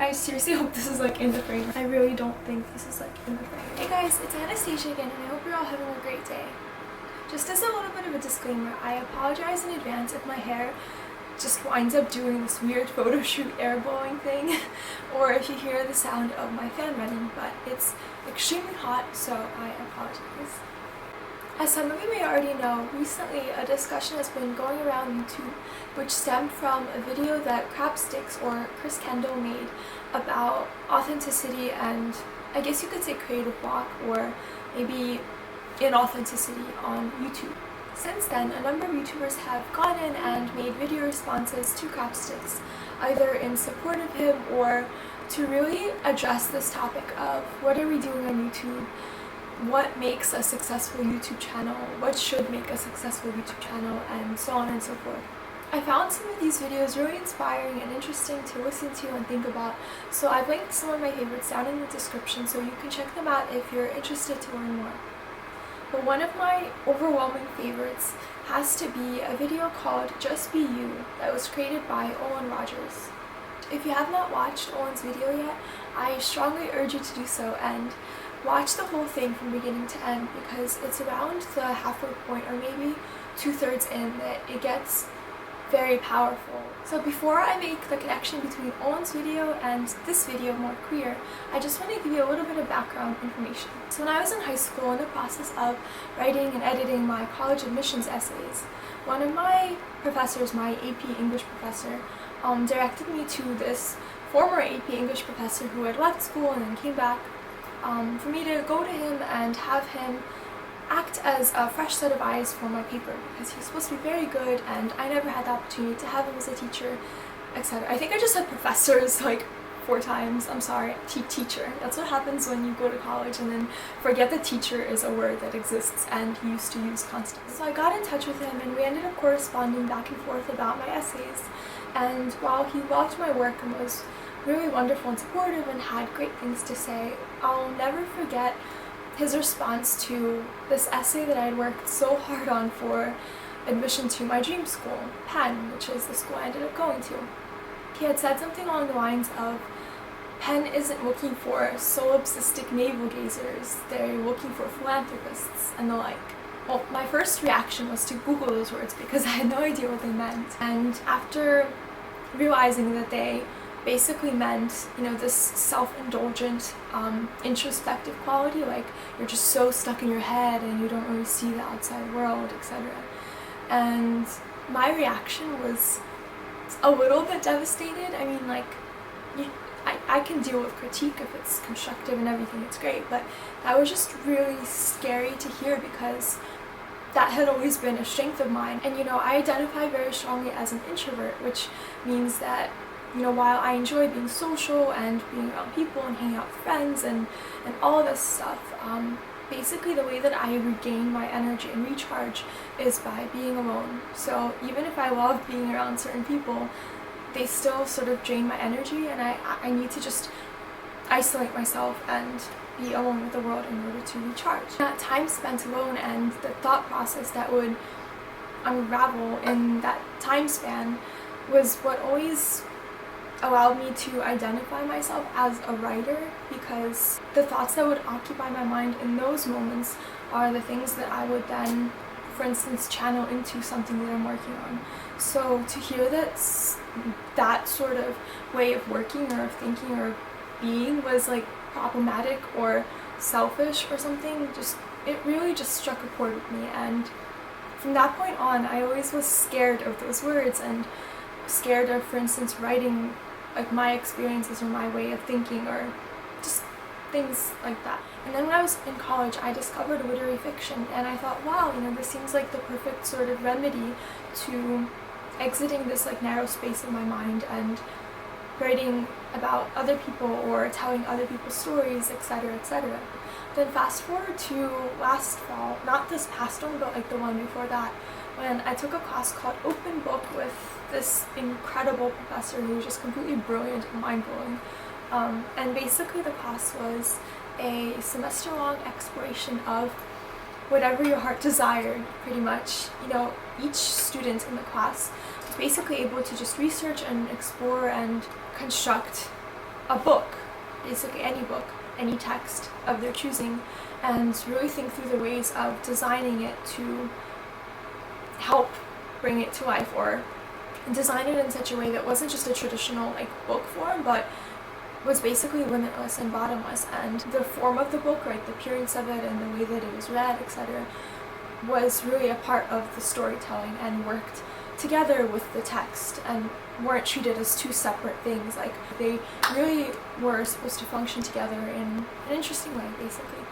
I seriously hope this is like in the frame. I really don't think this is like in the frame. Hey guys, it's Anastasia again, and I hope you're all having a great day. Just as a little bit of a disclaimer, I apologize in advance if my hair just winds up doing this weird photo shoot air blowing thing, or if you hear the sound of my fan running, but it's extremely hot, so I apologize. As some of you may already know, recently a discussion has been going around YouTube which stemmed from a video that Crapsticks or Chris Kendall made about authenticity and I guess you could say creative block or maybe inauthenticity on YouTube. Since then, a number of YouTubers have gone in and made video responses to Crapsticks, either in support of him or to really address this topic of what are we doing on YouTube, what makes a successful YouTube channel, what should make a successful YouTube channel, and so on and so forth. I found some of these videos really inspiring and interesting to listen to and think about, so I've linked some of my favorites down in the description so you can check them out if you're interested to learn more. But one of my overwhelming favorites has to be a video called Just Be You that was created by Owen Rogers. If you have not watched Owen's video yet, I strongly urge you to do so and watch the whole thing from beginning to end because it's around the halfway point or maybe 2/3 in that it gets very powerful. So before I make the connection between Owen's video and this video more clear, I just want to give you a little bit of background information. So when I was in high school in the process of writing and editing my college admissions essays, one of my professors, my AP English professor, directed me to this former AP English professor who had left school and then came back for me to go to him and have him act as a fresh set of eyes for my paper because he was supposed to be very good and I never had the opportunity to have him as a teacher, etc. I think I just said professors like 4 times. I'm sorry. Teacher. That's what happens when you go to college and then forget that teacher is a word that exists and you used to use constantly. So I got in touch with him and we ended up corresponding back and forth about my essays, and while he loved my work and was really wonderful and supportive and had great things to say, I'll never forget his response to this essay that I had worked so hard on for admission to my dream school, Penn, which is the school I ended up going to. He had said something along the lines of, Penn isn't looking for solipsistic navel gazers, they're looking for philanthropists and the like. Well, my first reaction was to Google those words because I had no idea what they meant, and after realizing that they basically meant, you know, this self-indulgent, introspective quality, like you're just so stuck in your head and you don't really see the outside world, etc. And my reaction was a little bit devastated. I mean, like, I can deal with critique if it's constructive and everything, it's great, but that was just really scary to hear because that had always been a strength of mine. And, you know, I identify very strongly as an introvert, which means that, you know, while I enjoy being social and being around people and hanging out with friends and all this stuff, basically the way that I regain my energy and recharge is by being alone. So even if I love being around certain people, they still sort of drain my energy, and I need to just isolate myself and be alone with the world in order to recharge. That time spent alone and the thought process that would unravel in that time span was what always allowed me to identify myself as a writer, because the thoughts that would occupy my mind in those moments are the things that I would then, for instance, channel into something that I'm working on. So to hear that sort of way of working or of thinking or being was like problematic or selfish or something, it really just struck a chord with me. And from that point on, I always was scared of those words and scared of, for instance, writing like my experiences or my way of thinking or just things like that. And then when I was in college, I discovered literary fiction, and I thought, wow, you know, this seems like the perfect sort of remedy to exiting this like narrow space of my mind and writing about other people or telling other people's stories, etc., etc. Then fast forward to last fall, not this past one, but like the one before that, when I took a class called Open Book with this incredible professor who was just completely brilliant and mind-blowing. And basically the class was a semester-long exploration of whatever your heart desired, pretty much. You know, each student in the class was basically able to just research and explore and construct a book, basically any book, any text of their choosing, and really think through the ways of designing it to help bring it to life, or design it in such a way that wasn't just a traditional like book form, but was basically limitless and bottomless. And the form of the book, right, the appearance of it and the way that it was read, etc., was really a part of the storytelling and worked together with the text and weren't treated as two separate things. Like, they really were supposed to function together in an interesting way, basically.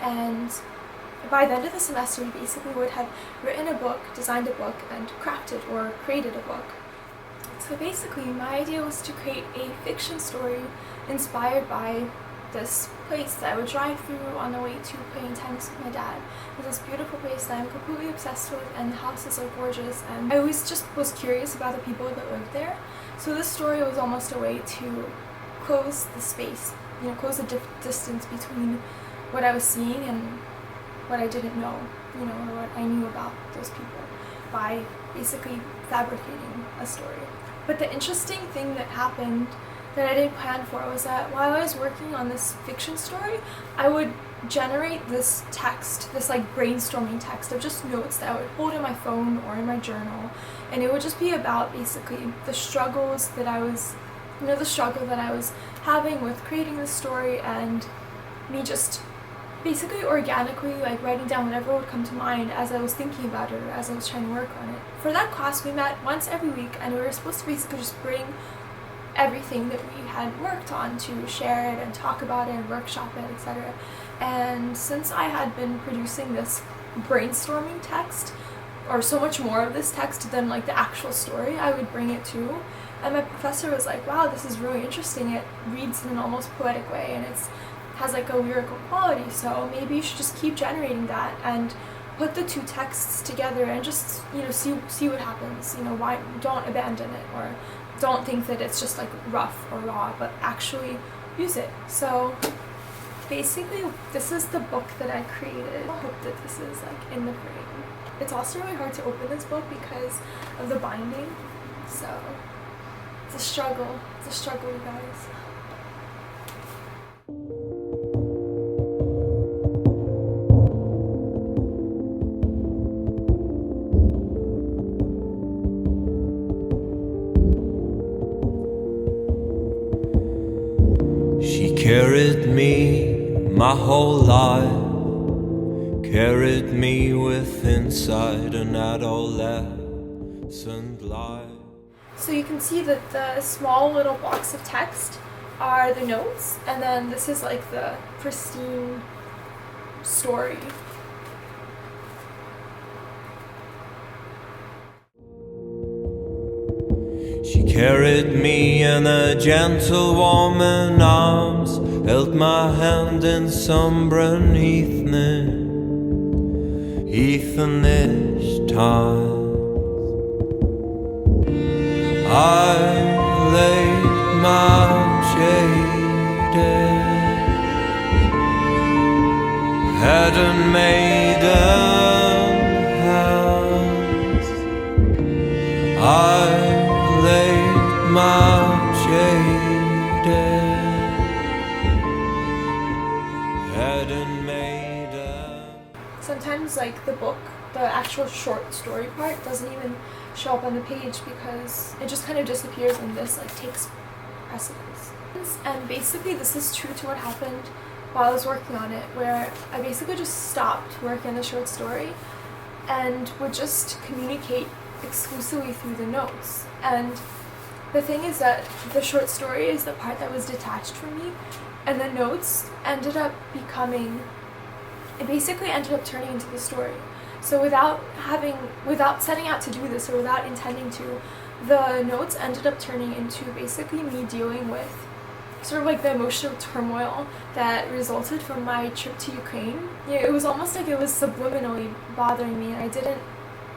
And by the end of the semester, we basically would have written a book, designed a book, and crafted or created a book. So basically, my idea was to create a fiction story inspired by this place that I would drive through on the way to playing tennis with my dad. It's this beautiful place that I'm completely obsessed with, and the houses are gorgeous, and I always just was curious about the people that lived there. So this story was almost a way to close the space, close the distance between what I was seeing and what I didn't know, or what I knew about those people, by basically fabricating a story. But the interesting thing that happened that I didn't plan for was that while I was working on this fiction story, I would generate this text, this like brainstorming text of just notes that I would hold in my phone or in my journal, and it would just be about basically the struggles that I was, the struggle that I was having with creating this story, and me just basically organically like writing down whatever would come to mind as I was thinking about it or as I was trying to work on it. For that class, we met once every week, and we were supposed to basically just bring everything that we had worked on to share it and talk about it and workshop it, etc. And since I had been producing this brainstorming text, or so much more of this text than like the actual story, I would bring it too. And my professor was like, wow, this is really interesting. It reads in an almost poetic way, and it has like a lyrical quality, so maybe you should just keep generating that and put the two texts together and just see what happens. Why don't abandon it, or don't think that it's just like rough or raw, but actually use it. So basically, this is the book that I created. I hope that this is like in the frame. It's also really hard to open this book because of the binding, so it's a struggle. It's a struggle, you guys. She carried me my whole life, carried me with inside an adolescent life. So you can see that the small little blocks of text are the notes, and then this is like the pristine story. She carried me in her gentle warming arms, held my hand in sombren heathenish times. I laid my jaded head and maiden hands. I laid my jaded head and maiden. Sometimes like the book, the actual short story part doesn't even show up on the page because it just kind of disappears and this like takes precedence. And basically this is true to what happened while I was working on it, where I basically just stopped working on the short story and would just communicate exclusively through the notes. And the thing is that the short story is the part that was detached from me, and the notes ended up becoming, it basically ended up turning into the story. So without setting out to do this, or without intending to, the notes ended up turning into basically me dealing with sort of like the emotional turmoil that resulted from my trip to Ukraine. It was almost like it was subliminally bothering me, and I didn't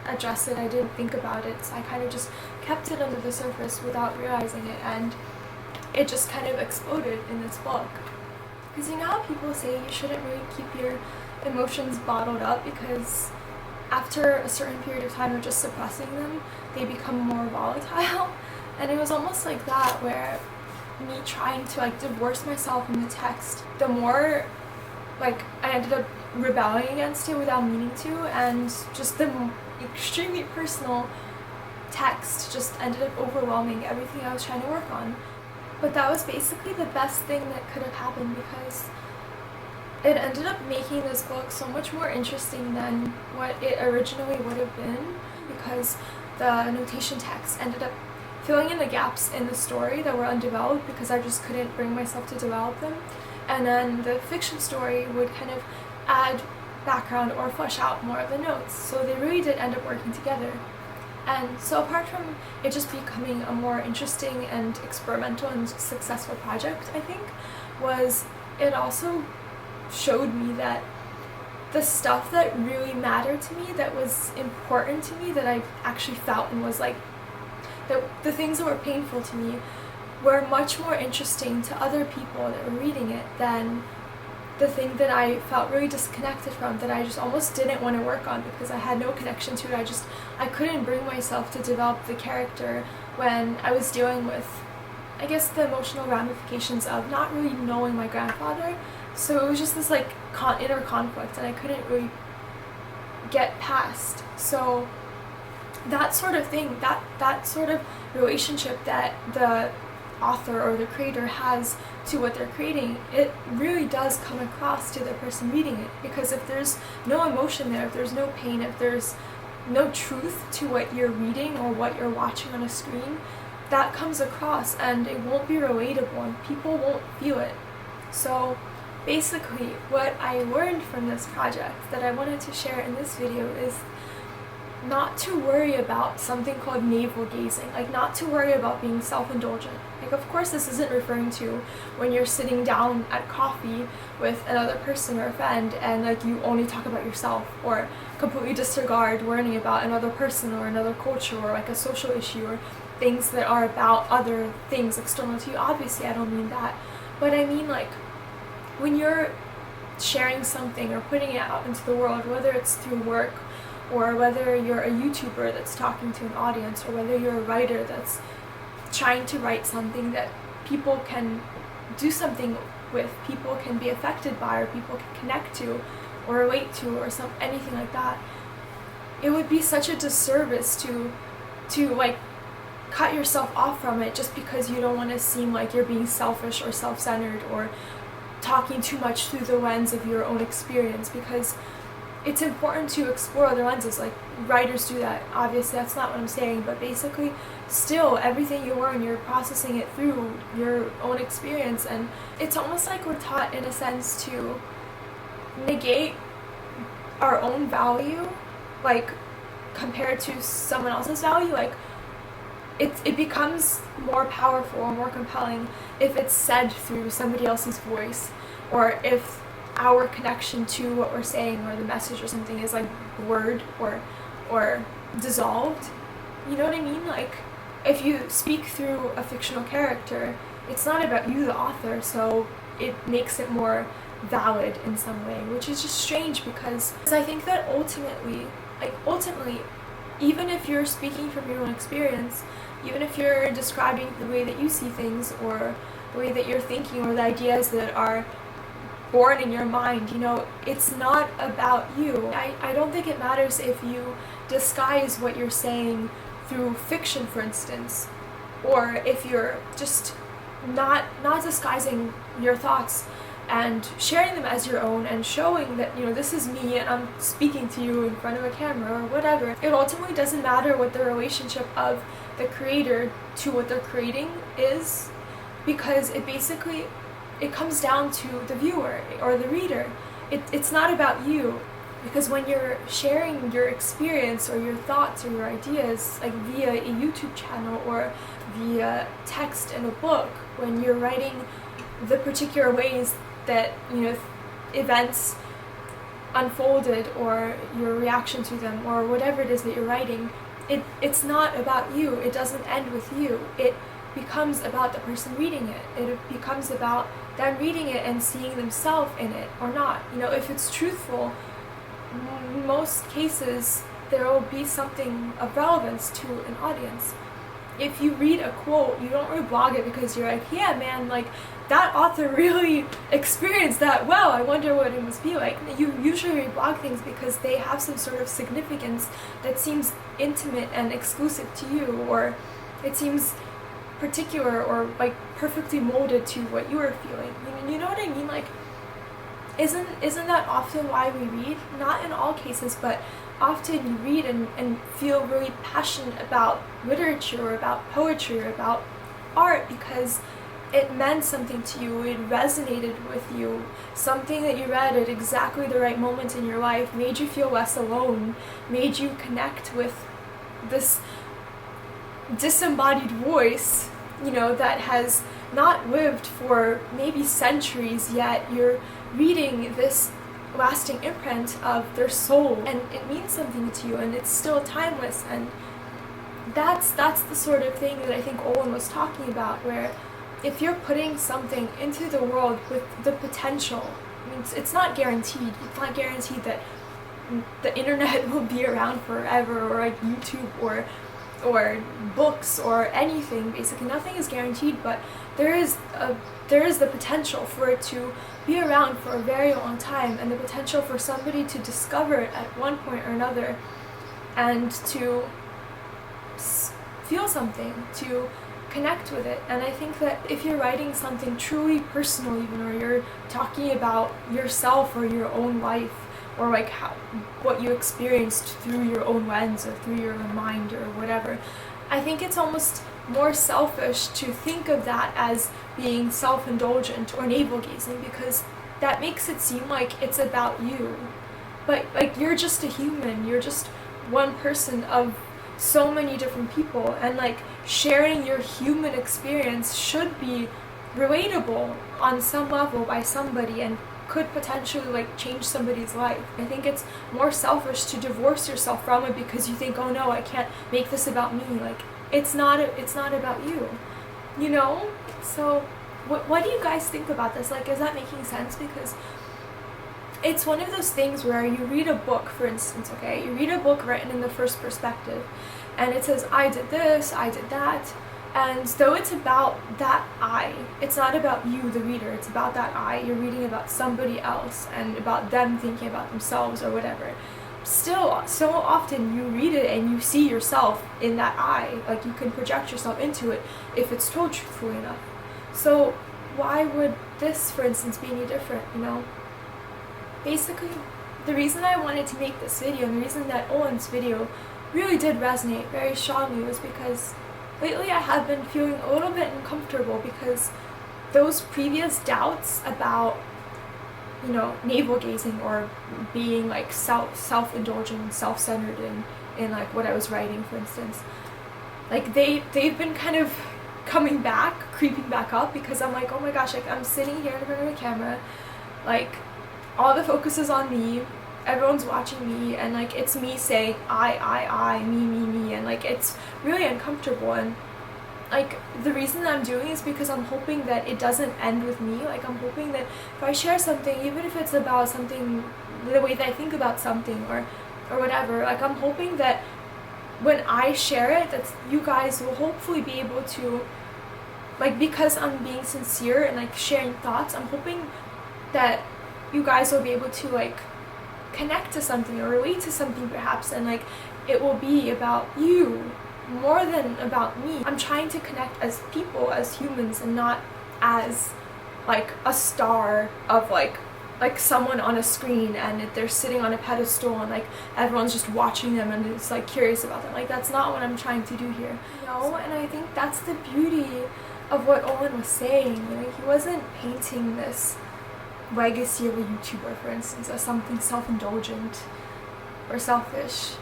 address it, I didn't think about it, so I kind of just kept it under the surface without realizing it, and it just kind of exploded in this book. Because you know how people say you shouldn't really keep your emotions bottled up, because after a certain period of time of just suppressing them, they become more volatile. And it was almost like that, where me trying to like divorce myself from the text, the more like I ended up rebelling against it without meaning to, and just the extremely personal text just ended up overwhelming everything I was trying to work on. But that was basically the best thing that could have happened, because it ended up making this book so much more interesting than what it originally would have been, because the notation text ended up filling in the gaps in the story that were undeveloped because I just couldn't bring myself to develop them. And then the fiction story would kind of add background or flesh out more of the notes. So they really did end up working together. And so apart from it just becoming a more interesting and experimental and successful project, I think, was it also showed me that the stuff that really mattered to me, that was important to me, that I actually felt and was like, that the things that were painful to me were much more interesting to other people that were reading it than the thing that I felt really disconnected from, that I just almost didn't want to work on because I had no connection to it. I couldn't bring myself to develop the character when I was dealing with, I guess, the emotional ramifications of not really knowing my grandfather. So it was just this like inner conflict, and I couldn't really get past. So that sort of thing, that sort of relationship that the author or the creator has to what they're creating, it really does come across to the person reading it. Because if there's no emotion there, if there's no pain, if there's no truth to what you're reading or what you're watching on a screen, that comes across and it won't be relatable and people won't feel it. So basically what I learned from this project that I wanted to share in this video is not to worry about something called navel gazing, like not to worry about being self-indulgent. Like, of course this isn't referring to when you're sitting down at coffee with another person or a friend and like you only talk about yourself or completely disregard learning about another person or another culture or like a social issue or things that are about other things external to you. Obviously I don't mean that, but I mean like when you're sharing something or putting it out into the world, whether it's through work or whether you're a YouTuber that's talking to an audience, or whether you're a writer that's trying to write something that people can do something with, people can be affected by, or people can connect to or relate to, or anything like that, it would be such a disservice to like cut yourself off from it just because you don't want to seem like you're being selfish or self-centered or talking too much through the lens of your own experience. Because it's important to explore other lenses, like writers do that. Obviously that's not what I'm saying, but basically still everything you learn, you're processing it through your own experience. And it's almost like we're taught in a sense to negate our own value, like compared to someone else's value. Like it becomes more powerful or more compelling if it's said through somebody else's voice, or if our connection to what we're saying or the message or something is like blurred or dissolved. You know what I mean? Like if you speak through a fictional character, it's not about you, the author, so it makes it more valid in some way, which is just strange. Because I think that ultimately, even if you're speaking from your own experience, even if you're describing the way that you see things or the way that you're thinking or the ideas that are born in your mind, you know, it's not about you. I don't think it matters if you disguise what you're saying through fiction, for instance, or if you're just not disguising your thoughts and sharing them as your own and showing that, you know, this is me and I'm speaking to you in front of a camera or whatever. It ultimately doesn't matter what the relationship of the creator to what they're creating is, because it comes down to the viewer or the reader. It's not about you, because when you're sharing your experience or your thoughts or your ideas, like via a YouTube channel or via text in a book, when you're writing the particular ways that, you know, events unfolded or your reaction to them or whatever it is that you're writing, it's not about you. It doesn't end with you. It becomes about the person reading it. It becomes about them reading it and seeing themselves in it or not. You know, if it's truthful, in most cases there will be something of relevance to an audience. if you read a quote, you don't reblog it because you're like, yeah man, like that author really experienced that well, I wonder what it must be like. You usually reblog things because they have some sort of significance that seems intimate and exclusive to you, or it seems particular or like perfectly molded to what you are feeling. You know what I mean? Like, isn't that often why we read? Not in all cases, but often you read and feel really passionate about literature or about poetry or about art because it meant something to you, it resonated with you. Something that you read at exactly the right moment in your life made you feel less alone, made you connect with this disembodied voice, that has not lived for maybe centuries, yet you're reading this lasting imprint of their soul, and it means something to you, and it's still timeless. And that's the sort of thing that I think Owen was talking about, where if you're putting something into the world with the potential, I mean, it's not guaranteed. It's not guaranteed that the internet will be around forever, or like YouTube, or books, or anything. Basically, nothing is guaranteed, but there is the potential for it to be around for a very long time, and the potential for somebody to discover it at one point or another, and to feel something, to connect with it. And I think that if you're writing something truly personal, even, or you're talking about yourself or your own life, or like what you experienced through your own lens or through your own mind or whatever, I think it's almost more selfish to think of that as being self-indulgent or navel-gazing, because that makes it seem like it's about you. But like, you're just a human, you're just one person of so many different people, and like sharing your human experience should be relatable on some level by somebody, and could potentially like change somebody's life. I think it's more selfish to divorce yourself from it because you think, oh no, I can't make this about me. Like, it's not about you, So what do you guys think about this? Like, is that making sense? Because it's one of those things where you read a book, for instance, okay? You read a book written in the first perspective, and it says, I did this, I did that, and though it's about that I, it's not about you, the reader, it's about that I. You're reading about somebody else, and about them thinking about themselves or whatever. Still, so often you read it and you see yourself in that I. Like, you can project yourself into it if it's told truthfully enough. So why would this, for instance, be any different, Basically, the reason I wanted to make this video, and the reason that Owen's video really did resonate very strongly, was because lately I have been feeling a little bit uncomfortable, because those previous doubts about, navel-gazing or being like self-indulgent, self-centered in like what I was writing, for instance, like they've been kind of coming back, creeping back up, because I'm like, oh my gosh, like I'm sitting here in front of the camera, like all the focus is on me, everyone's watching me, and like it's me saying I, me, and like it's really uncomfortable. And like the reason that I'm doing is because I'm hoping that it doesn't end with me. Like, I'm hoping that if I share something, even if it's about something, the way that I think about something or whatever, like I'm hoping that when I share it, that you guys will hopefully be able to, like, because I'm being sincere and like sharing thoughts, I'm hoping that you guys will be able to like connect to something or relate to something perhaps, and like it will be about you more than about me. I'm trying to connect as people, as humans, and not as like a star of like someone on a screen, and they're sitting on a pedestal and like everyone's just watching them and it's like curious about them. Like, that's not what I'm trying to do here, And I think that's the beauty of what Owen was saying. He wasn't painting this legacy of a YouTuber, for instance, as something self-indulgent or selfish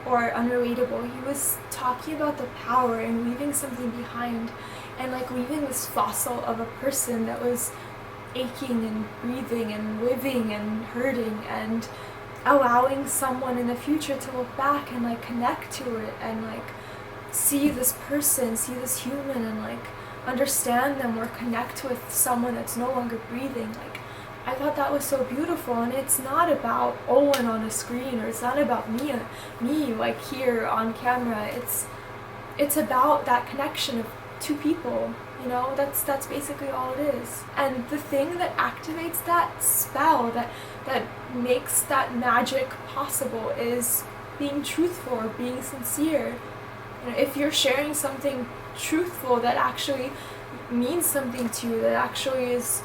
or unrelatable. He was talking about the power in leaving something behind, and like leaving this fossil of a person that was aching and breathing and living and hurting, and allowing someone in the future to look back and like connect to it and like see this person, see this human, and like understand them or connect with someone that's no longer breathing. Like, I thought that was so beautiful. And it's not about Owen on a screen, or it's not about me like here on camera. it's about that connection of two people, you know, that's basically all it is. And the thing that activates that spell, that makes that magic possible, is being truthful or being sincere. You know, if you're sharing something truthful that actually means something to you, that actually is,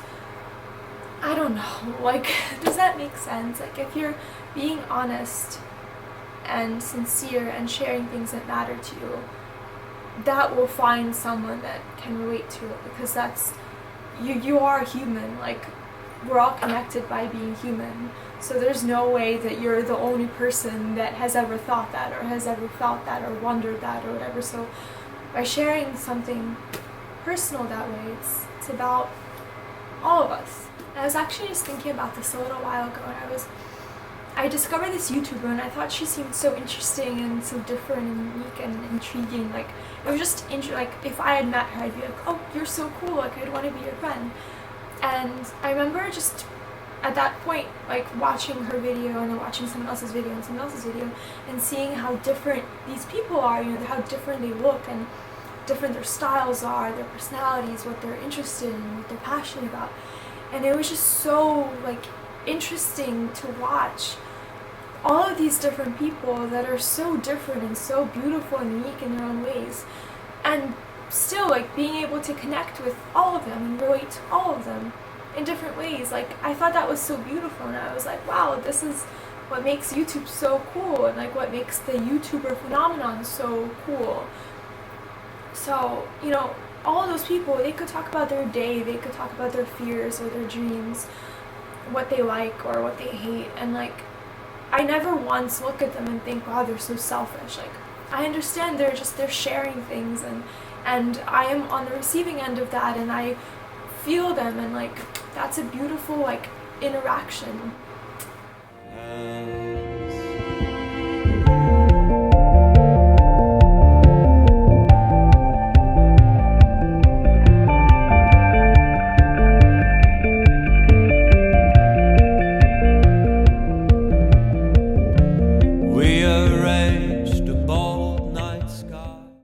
I don't know, like, does that make sense? Like, if you're being honest and sincere and sharing things that matter to you, that will find someone that can relate to it, because that's, you are human. Like, we're all connected by being human, so there's no way that you're the only person that has ever thought that or has ever felt that or wondered that or whatever. So by sharing something personal that way, it's about all of us. I was actually just thinking about this a little while ago, and I discovered this YouTuber, and I thought she seemed so interesting and so different and unique and intriguing. Like, it was just like, if I had met her, I'd be like, oh, you're so cool, like, I'd want to be your friend. And I remember just at that point, like, watching her video and then watching someone else's video and someone else's video, and seeing how different these people are, you know, how different they look and different their styles are, their personalities, what they're interested in, what they're passionate about. And it was just so, like, interesting to watch all of these different people that are so different and so beautiful and unique in their own ways, and still, like, being able to connect with all of them and relate to all of them in different ways. Like, I thought that was so beautiful, and I was like, wow, this is what makes YouTube so cool, and like what makes the YouTuber phenomenon so cool. So, you know, all of those people, they could talk about their day, they could talk about their fears or their dreams, what they like or what they hate, and like, I never once look at them and think, wow, they're so selfish. Like, I understand they're sharing things, and I am on the receiving end of that, and I feel them, and like, that's a beautiful, like, interaction.